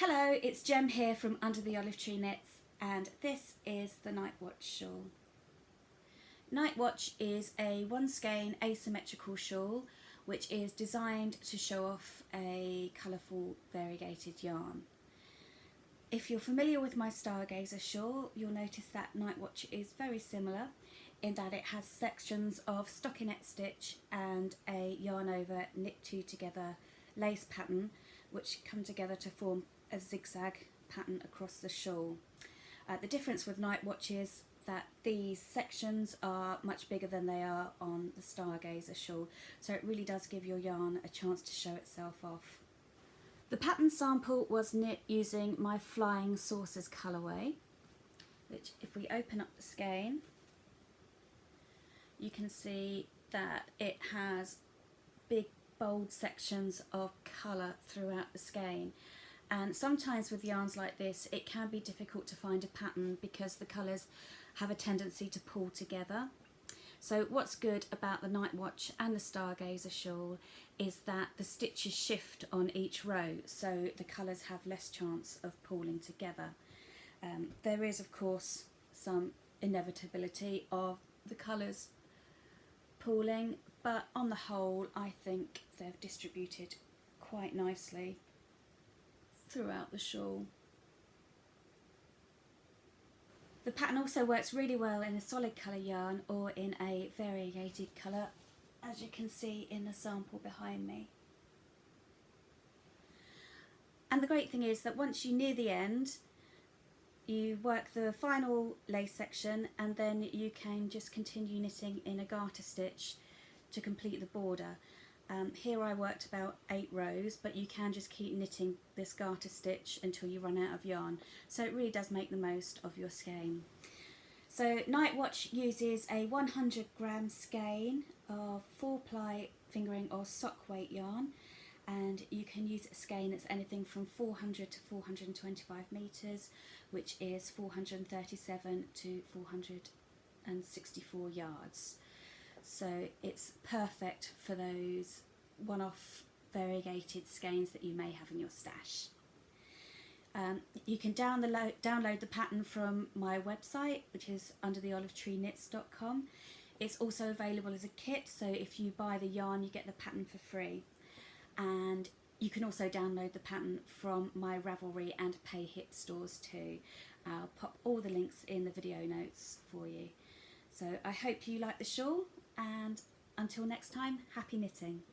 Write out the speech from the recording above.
Hello, it's Jem here from Under the Olive Tree Knits, and this is the Nightwatch Shawl. Nightwatch is a one skein asymmetrical shawl which is designed to show off a colourful variegated yarn. If you're familiar with my Stargazer shawl, you'll notice that Nightwatch is very similar in that it has sections of stockinette stitch and a yarn over knit two together lace pattern which come together to form a zigzag pattern across the shawl. The difference with Nightwatch is that these sections are much bigger than they are on the Stargazer shawl, so it really does give your yarn a chance to show itself off. The pattern sample was knit using my Flying Saucers colourway, which if we open up the skein you can see that it has big bold sections of colour throughout the skein, and sometimes with yarns like this it can be difficult to find a pattern because the colours have a tendency to pull together. So what's good about the Nightwatch and the Stargazer shawl is that the stitches shift on each row, so the colours have less chance of pulling together. There is of course some inevitability of the colours pooling, but on the whole I think they've distributed quite nicely throughout the shawl. The pattern also works really well in a solid colour yarn or in a variegated colour, as you can see in the sample behind me. And the great thing is that once you near the end you work the final lace section and then you can just continue knitting in a garter stitch to complete the border. Here I worked about 8 rows, but you can just keep knitting this garter stitch until you run out of yarn, so it really does make the most of your skein. So Nightwatch uses a 100-gram skein of 4-ply fingering or sock weight yarn, and you can use a skein that's anything from 400 to 425 metres, which is 437 to 464 yards. So it's perfect for those one-off variegated skeins that you may have in your stash. You can download the pattern from my website, which is undertheolivetreeknits.com. It's also available as a kit, so if you buy the yarn you get the pattern for free. And you can also download the pattern from my Ravelry and PayHip stores too. I'll pop all the links in the video notes for you. So I hope you like the shawl, and until next time, happy knitting.